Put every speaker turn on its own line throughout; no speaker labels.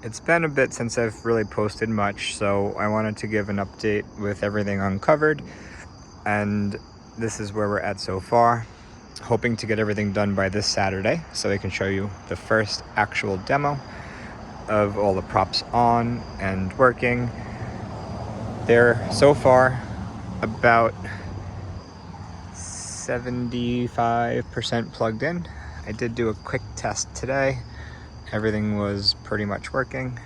It's been a bit since I've really posted much, so I wanted to give an update with everything uncovered, and this is where we're at so far. Hoping to get everything done by this Saturday so I can show you the first actual demo of all the props on and working. They're so far about 75% plugged in. I did do a quick test today. Everything was pretty much working.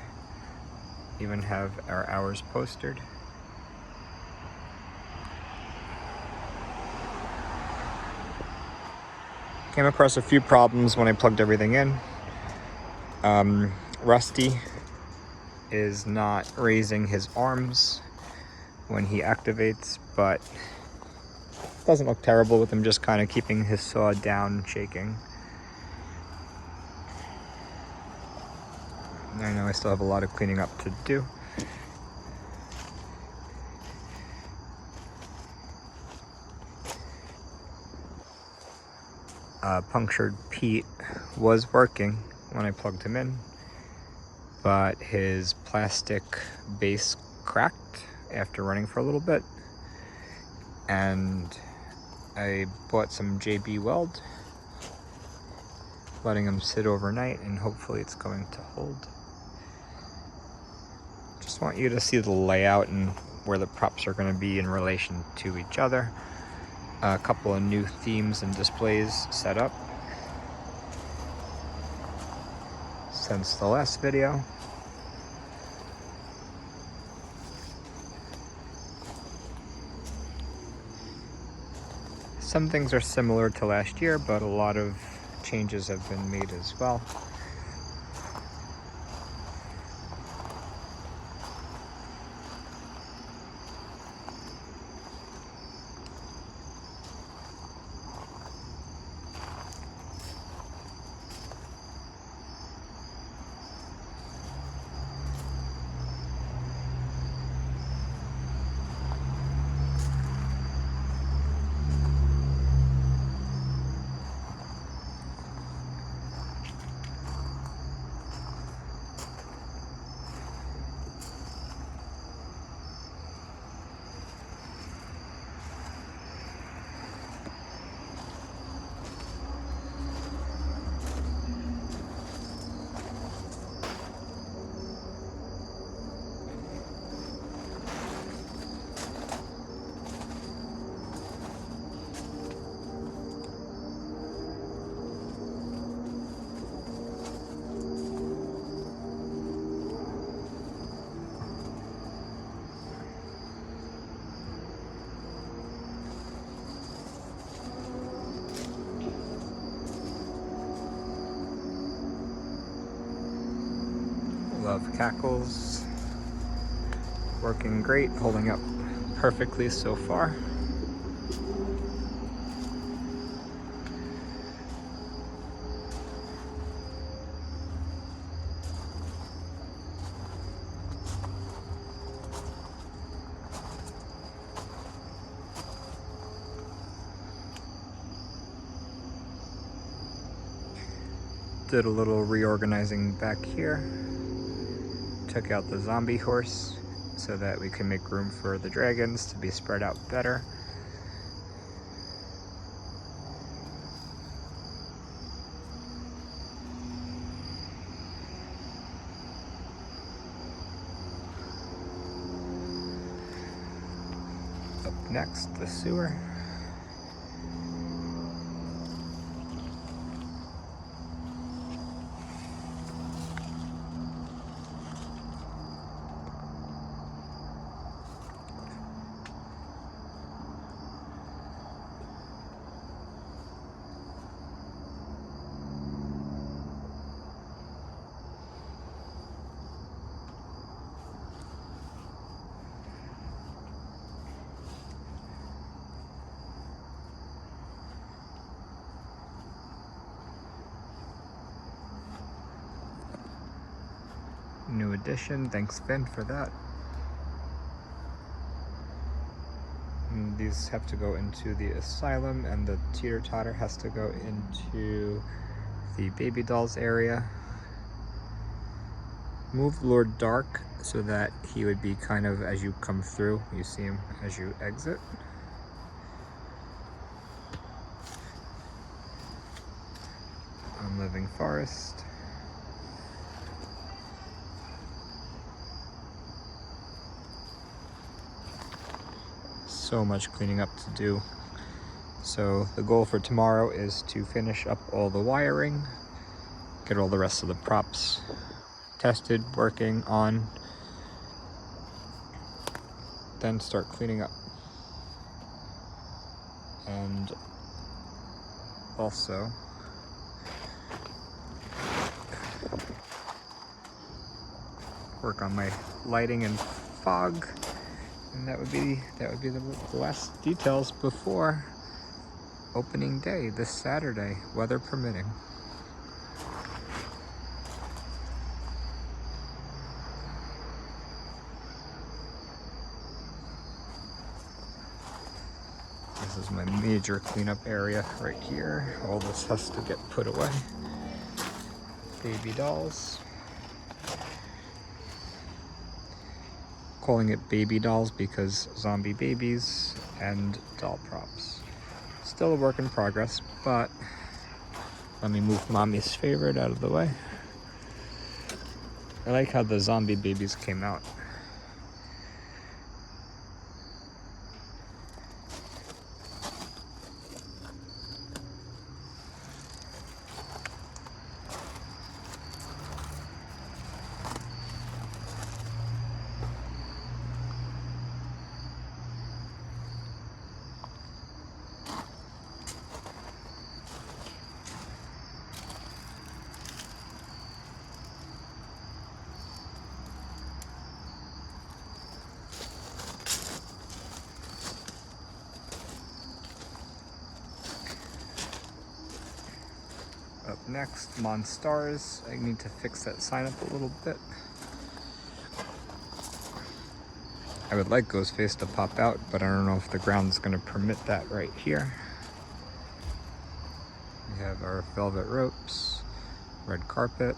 Even have our hours posted. Came across a few problems when I plugged everything in. Rusty is not raising his arms when he activates, but it doesn't look terrible with him just kind of keeping his saw down, shaking. I know I still have a lot of cleaning up to do. Punctured Pete was working when I plugged him in, but his plastic base cracked after running for a little bit, and I bought some JB Weld, letting him sit overnight, and hopefully it's going to hold. Just want you to see the layout and where the props are going to be in relation to each other. A couple of new themes and displays set up since the last video. Some things are similar to last year, but a lot of changes have been made as well. Love Cackles, working great, holding up perfectly so far. Did a little reorganizing back here. Took out the zombie horse so that we can make room for the dragons to be spread out better. Up next, the sewer. New addition, thanks Finn for that. And these have to go into the asylum, and the teeter-totter has to go into the baby dolls area. Move Lord Dark so that he would be kind of, as you come through, you see him as you exit. Unliving Forest. So much cleaning up to do. So the goal for tomorrow is to finish up all the wiring, get all the rest of the props tested, working on, then start cleaning up. And also work on my lighting and fog, and that would be the last details before opening day this Saturday, weather permitting. This is my major cleanup area right here. All this has to get put away. Baby dolls. Calling it baby dolls because zombie babies and doll props. Still a work in progress, but let me move mommy's favorite out of the way. I like how the zombie babies came out. Up next, Monstars. I need to fix that sign up a little bit. I would like Ghostface to pop out, but I don't know if the ground's going to permit that right here. We have our velvet ropes, red carpet,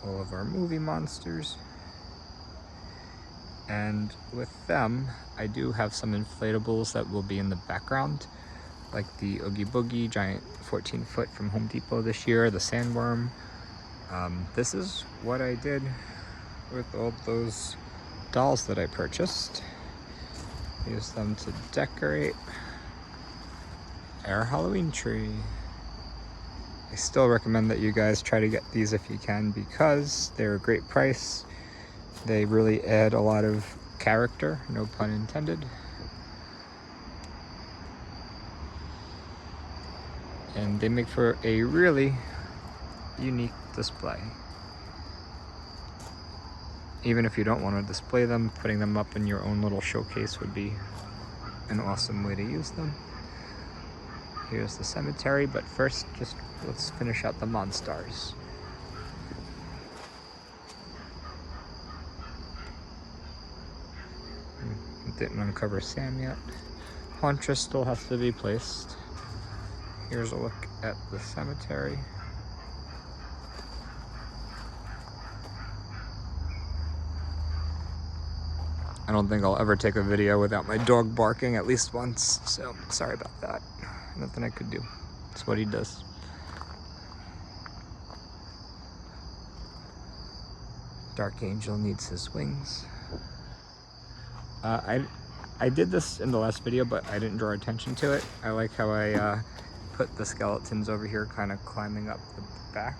all of our movie monsters. And with them, I do have some inflatables that will be in the background, like the Oogie Boogie giant 14-foot from Home Depot this year, the sandworm. This is what I did with all those dolls that I purchased. Use them to decorate our Halloween tree. I still recommend that you guys try to get these if you can, because they're a great price. They really add a lot of character, no pun intended. And they make for a really unique display. Even if you don't want to display them, putting them up in your own little showcase would be an awesome way to use them. Here's the cemetery, but first, just let's finish out the Monstars. Didn't uncover Sam yet. Hauntress still has to be placed. Here's a look at the cemetery. I don't think I'll ever take a video without my dog barking at least once, so sorry about that. Nothing I could do. It's what he does. Dark Angel needs his wings. I did this in the last video, but I didn't draw attention to it. I like how I put the skeletons over here kind of climbing up the back.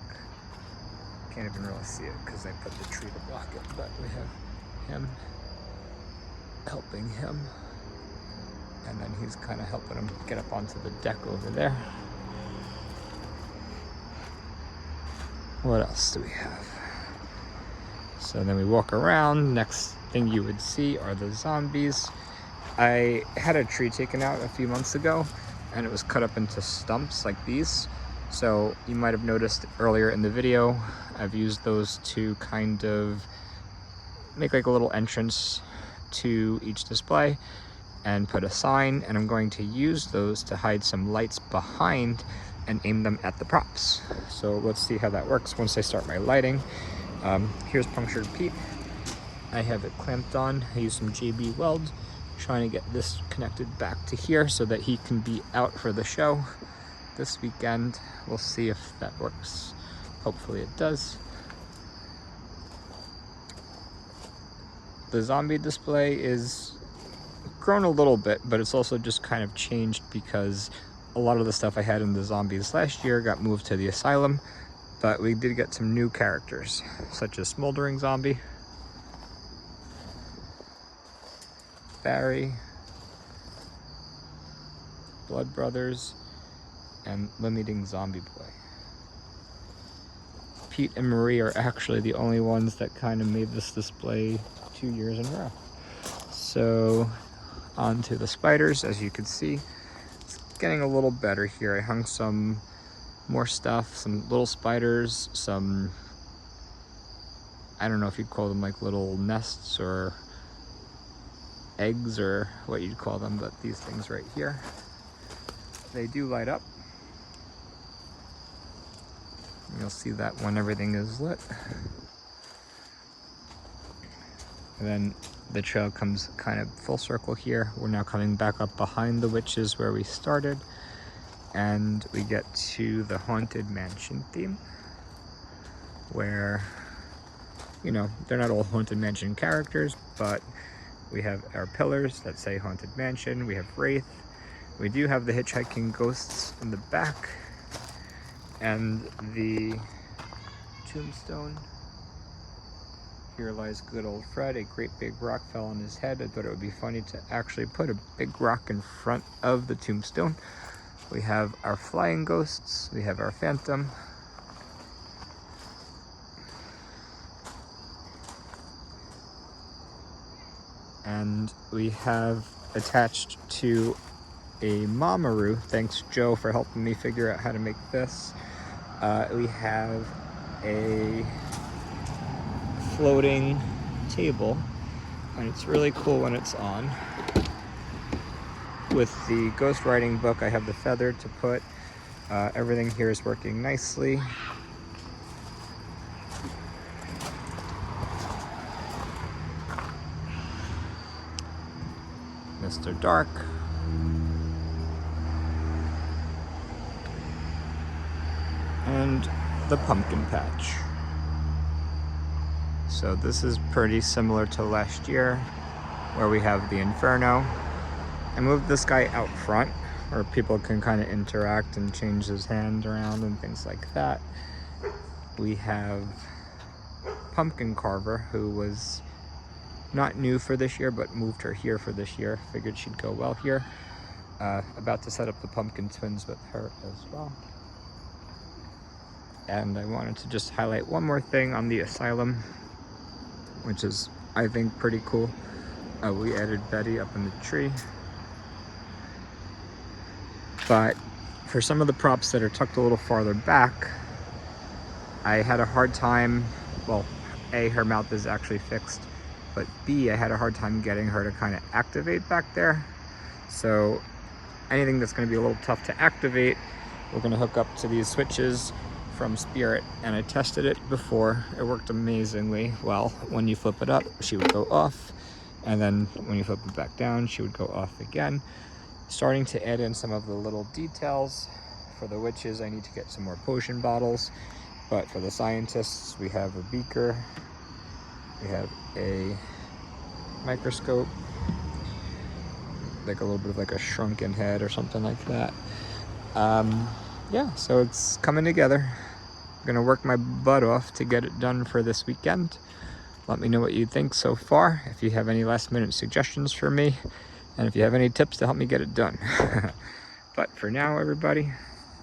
Can't even really see it because I put the tree to block it, but we have him helping him, and then he's kind of helping him get up onto the deck over there. What else do we have? So then we walk around. Next thing you would see are the zombies. I had a tree taken out a few months ago, and it was cut up into stumps like these. So you might have noticed earlier in the video, I've used those to kind of make like a little entrance to each display and put a sign, and I'm going to use those to hide some lights behind and aim them at the props. So let's see how that works once I start my lighting. Here's Punctured Pete. I have it clamped on. I use some JB weld, trying to get this connected back to here so that he can be out for the show this weekend. We'll see if that works. Hopefully it does. The zombie display is grown a little bit, but it's also just kind of changed because a lot of the stuff I had in the zombies last year got moved to the asylum, but we did get some new characters, such as Smoldering Zombie, Barry, Blood Brothers, and Limiting Zombie Boy. Pete and Marie are actually the only ones that kind of made this display 2 years in a row. So on to the spiders. As you can see, it's getting a little better here. I hung some more stuff, some little spiders, some, I don't know if you'd call them like little nests or eggs or what you'd call them, but these things right here, they do light up. You'll see that when everything is lit. And then the trail comes kind of full circle here. We're now coming back up behind the witches where we started, and we get to the Haunted Mansion theme, where, you know, they're not all Haunted Mansion characters, but we have our pillars that say Haunted Mansion. We have Wraith. We do have the hitchhiking ghosts in the back, and the tombstone. Here lies good old Fred. A great big rock fell on his head. I thought it would be funny to actually put a big rock in front of the tombstone. We have our flying ghosts. We have our phantom. And we have attached to a Mamaru, thanks Joe for helping me figure out how to make this. We have a floating table, and it's really cool when it's on. With the ghost writing book, I have the feather to put. Everything here is working nicely. Mr. Dark. And the pumpkin patch. So this is pretty similar to last year, where we have the Inferno. I moved this guy out front where people can kind of interact and change his hand around and things like that. We have Pumpkin Carver, who was not new for this year, but moved her here for this year. Figured she'd go well here. About to set up the Pumpkin Twins with her as well. And I wanted to just highlight one more thing on the asylum, which is, I think, pretty cool. We added Betty up in the tree. But for some of the props that are tucked a little farther back, I had a hard time, well, A, her mouth is actually fixed, but B, I had a hard time getting her to kind of activate back there. So anything that's going to be a little tough to activate, we're going to hook up to these switches from Spirit, and I tested it before. It worked amazingly well. When you flip it up, she would go off, and then when you flip it back down, she would go off again. Starting to add in some of the little details. For the witches, I need to get some more potion bottles, but for the scientists, we have a beaker, we have a microscope, like a little bit of like a shrunken head or something like that. Yeah, so it's coming together. I'm gonna work my butt off to get it done for this weekend. Let me know what you think so far, if you have any last minute suggestions for me, and if you have any tips to help me get it done. But for now, everybody,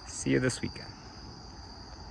see you this weekend.